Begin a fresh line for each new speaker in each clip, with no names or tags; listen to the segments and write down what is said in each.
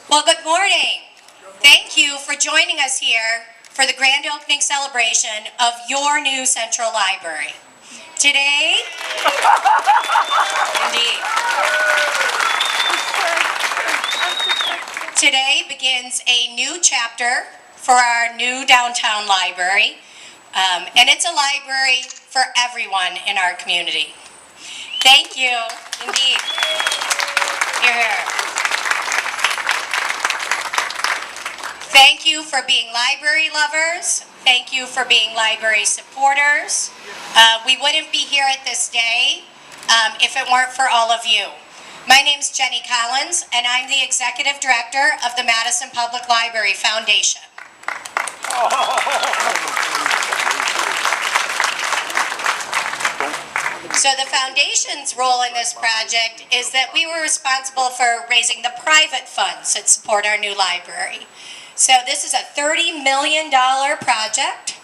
Well, good morning. Thank you for joining us here for the grand opening celebration of your new Central Library. Today, indeed, today begins a new chapter for our new downtown library, and it's a library for everyone in our community. Thank you, indeed. You're here. Thank you for being library lovers. Thank you for being library supporters. We wouldn't be here at this day if it weren't for all of you. My name's Jenny Collins, and I'm the Executive Director of the Madison Public Library Foundation. So the foundation's role in this project is that we were responsible for raising the private funds that support our new library. So this is a $30 million project.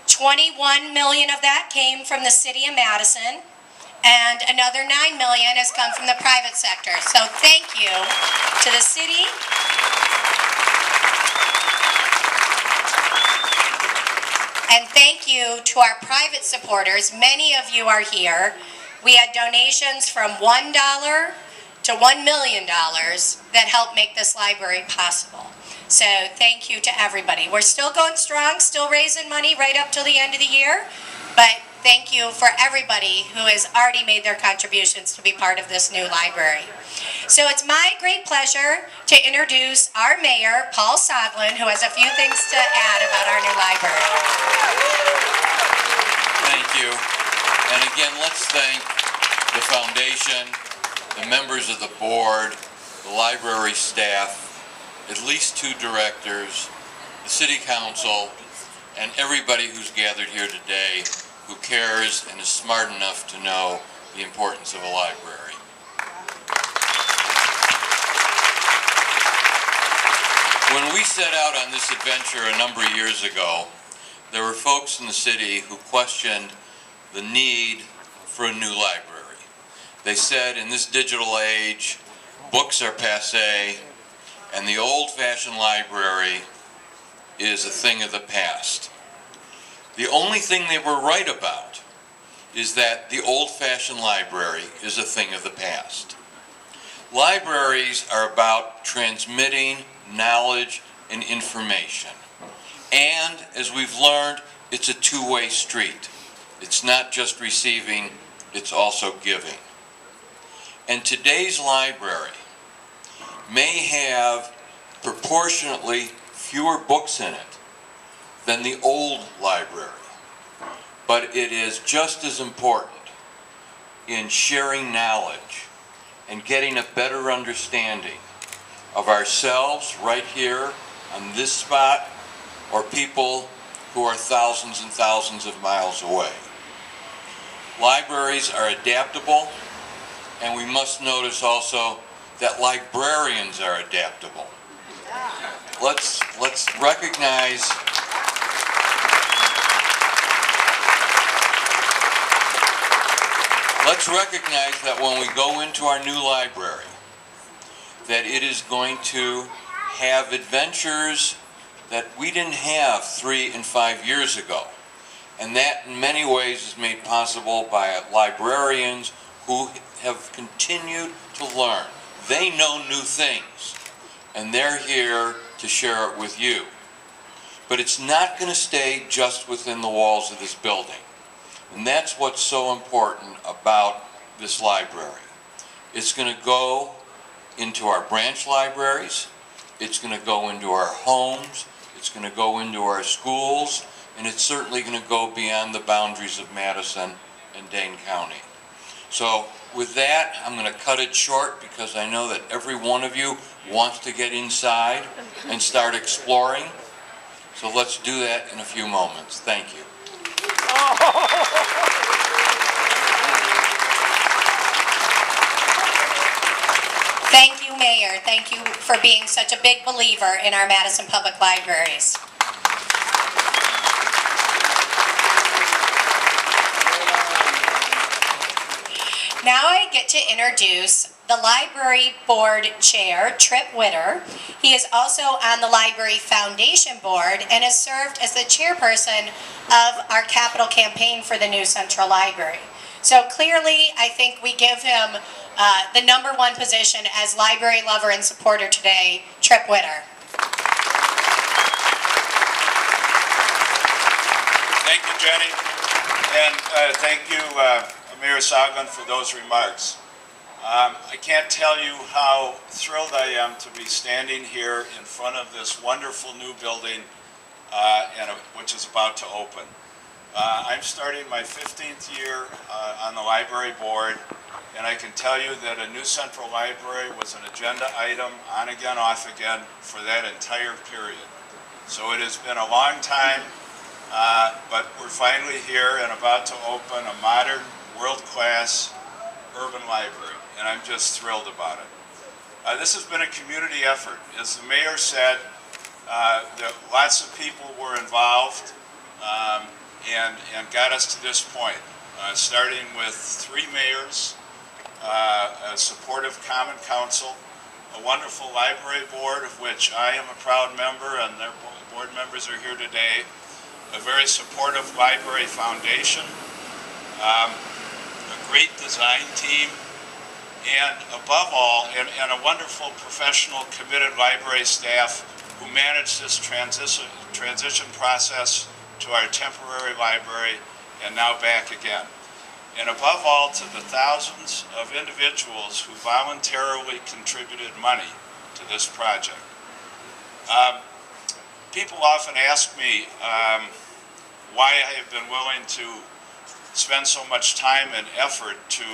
$21 million of that came from the city of Madison, and another $9 million has come from the private sector. So thank you to the city. And thank you to our private supporters. Many of you are here. We had donations from $1 to $1 million that helped make this library possible. So thank you to everybody. We're still going strong, still raising money right up till the end of the year, but thank you for everybody who has already made their contributions to be part of this new library. So it's my great pleasure to introduce our mayor, Paul Soglin, who has a few things to add about our new library.
Thank you. And again, let's thank the foundation, the members of the board, the library staff, at least 2 directors, the city council, and everybody who's gathered here today who cares and is smart enough to know the importance of a library. When we set out on this adventure a number of years ago, there were folks in the city who questioned the need for a new library. They said, in this digital age, books are passé, and the old-fashioned library is a thing of the past. The only thing they were right about is that the old-fashioned library is a thing of the past. Libraries are about transmitting knowledge and information. And, as we've learned, it's a two-way street. It's not just receiving, it's also giving. And today's library may have proportionately fewer books in it than the old library, but it is just as important in sharing knowledge and getting a better understanding of ourselves right here on this spot, or people who are thousands and thousands of miles away. Libraries are adaptable, and we must notice also that librarians are adaptable. Let's recognize that when we go into our new library, that it is going to have adventures that we didn't have 3 and 5 years ago. And that in many ways is made possible by librarians who have continued to learn. They know new things, and they're here to share it with you. But it's not going to stay just within the walls of this building. And that's what's so important about this library. It's going to go into our branch libraries, it's going to go into our homes, it's going to go into our schools, and it's certainly going to go beyond the boundaries of Madison and Dane County. So with that, I'm going to cut it short because I know that every one of you wants to get inside and start exploring. So let's do that in a few moments. Thank you.
Thank you, Mayor. Thank you for being such a big believer in our Madison Public Libraries. Now I get to introduce the library board chair, Trip Witter. He is also on the library foundation board and has served as the chairperson of our capital campaign for the new Central Library. So clearly, I think we give him the #1 position as library lover and supporter today, Trip Witter.
Thank you, Jenny, and thank you, Mayor Soglin, for those remarks. I can't tell you how thrilled I am to be standing here in front of this wonderful new building, which is about to open. I'm starting my 15th year on the library board, and I can tell you that a new Central Library was an agenda item, on again, off again, for that entire period. So it has been a long time, but we're finally here and about to open a modern, world-class urban library, and I'm just thrilled about it. This has been a community effort. As the mayor said, lots of people were involved and got us to this point, starting with 3 mayors, a supportive common council, a wonderful library board of which I am a proud member and their board members are here today, a very supportive library foundation, a great design team, and above all, and a wonderful professional committed library staff who managed this transition process to our temporary library and now back again. And above all, to the thousands of individuals who voluntarily contributed money to this project. People often ask me why I have been willing to spend so much time and effort to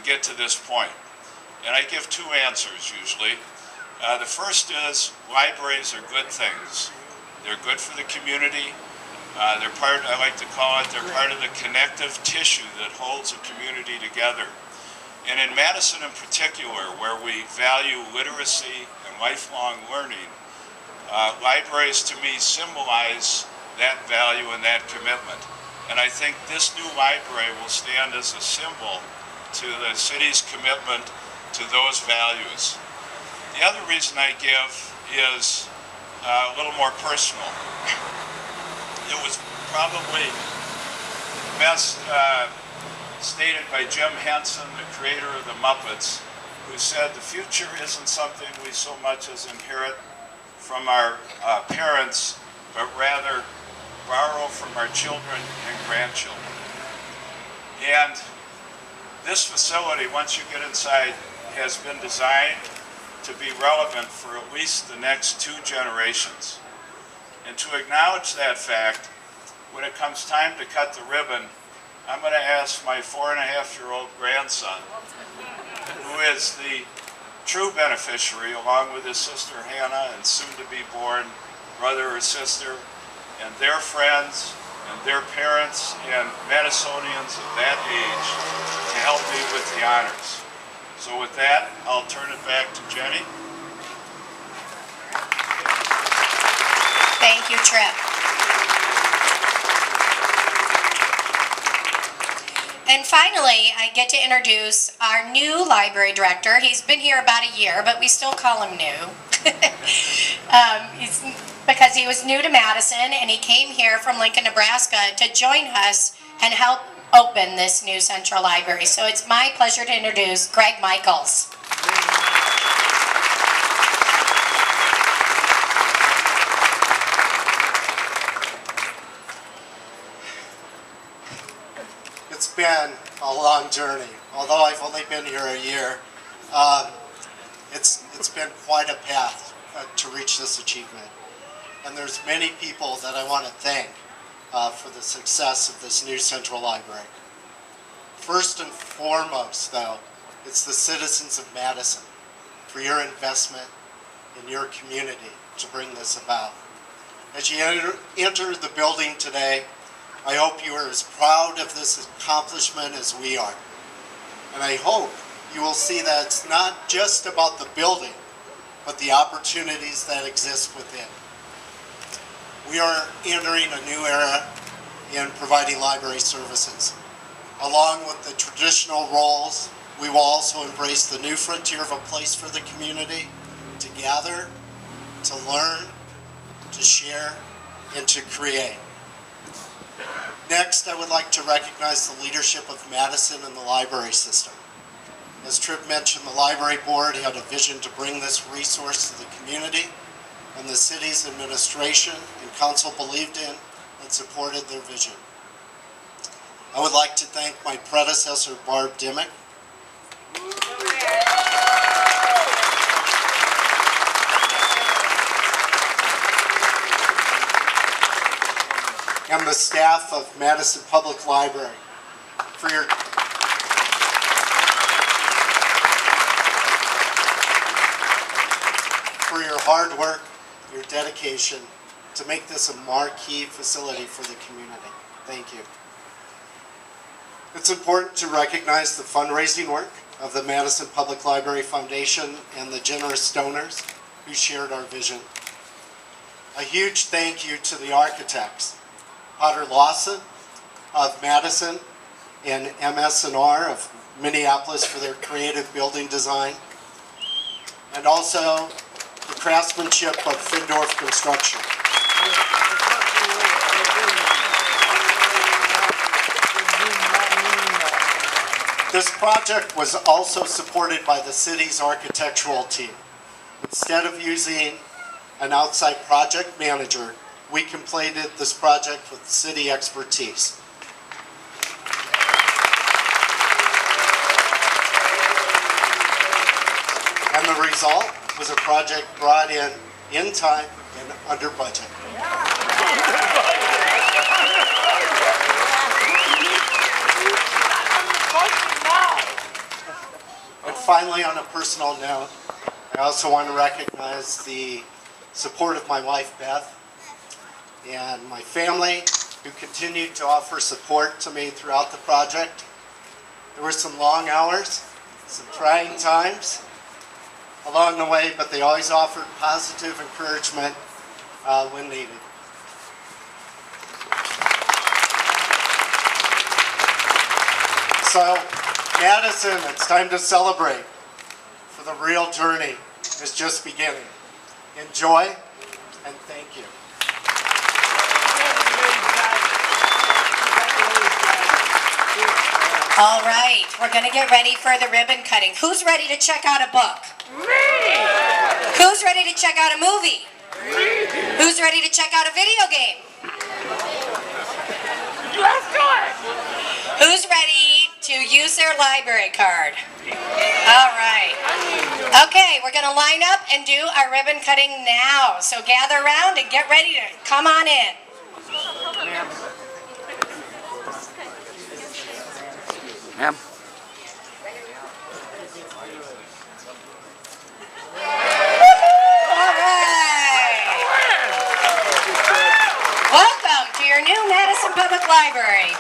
get to this point. And I give 2 answers usually. The first is libraries are good things. They're good for the community. They're part, I like to call it, they're part of the connective tissue that holds a community together. And in Madison in particular, where we value literacy and lifelong learning, libraries to me symbolize that value and that commitment. And I think this new library will stand as a symbol to the city's commitment to those values. The other reason I give is a little more personal. It was probably best stated by Jim Henson, the creator of the Muppets, who said the future isn't something we so much as inherit from our parents, but rather borrow from our children and grandchildren. And this facility, once you get inside, has been designed to be relevant for at least the next 2 generations. And to acknowledge that fact, when it comes time to cut the ribbon, I'm going to ask my 4.5-year-old grandson, who is the true beneficiary, along with his sister Hannah and soon-to-be-born brother or sister, and their friends, and their parents, and Madisonians of that age, to help me with the honors. So with that, I'll turn it back to Jenny.
Thank you, Trip. And finally, I get to introduce our new library director. He's been here about a year, but we still call him new. Because he was new to Madison, and he came here from Lincoln, Nebraska to join us and help open this new Central Library. So it's my pleasure to introduce Greg Michaels.
It's been a long journey. Although I've only been here a year, it's been quite a path to reach this achievement. And there's many people that I want to thank for the success of this new Central Library. First and foremost, though, it's the citizens of Madison for your investment in your community to bring this about. As you enter the building today, I hope you are as proud of this accomplishment as we are. And I hope you will see that it's not just about the building, but the opportunities that exist within. We are entering a new era in providing library services. Along with the traditional roles we will also embrace the new frontier of a place for the community to gather, to learn, to share, and to create. Next, I would like to recognize the leadership of Madison and the library system. As Tripp mentioned, the library board had a vision to bring this resource to the community, and the city's administration and council believed in and supported their vision. I would like to thank my predecessor, Barb Dimmick, and the staff of Madison Public Library for your hard work, your dedication to make this a marquee facility for the community. Thank you. It's important to recognize the fundraising work of the Madison Public Library Foundation and the generous donors who shared our vision. A huge thank you to the architects, Potter Lawson of Madison and MS&R of Minneapolis for their creative building design, and also the craftsmanship of Findorf Construction. This project was also supported by the city's architectural team. Instead of using an outside project manager, we completed this project with city expertise. And the result was a project brought in time and under budget. And finally, on a personal note, I also want to recognize the support of my wife, Beth, and my family, who continued to offer support to me throughout the project. There were some long hours, some trying times along the way, but they always offered positive encouragement when needed. So, Madison, it's time to celebrate, for the real journey is just beginning. Enjoy, and thank you.
All right, we're going to get ready for the ribbon cutting. Who's ready to check out a book? Me! Who's ready to check out a movie? Me! Who's ready to check out a video game? Let's do it! Who's ready to use their library card? All right. Okay, we're going to line up and do our ribbon cutting now. So gather around and get ready to come on in.
Ma'am.
All right. Welcome to your new Madison Public Library.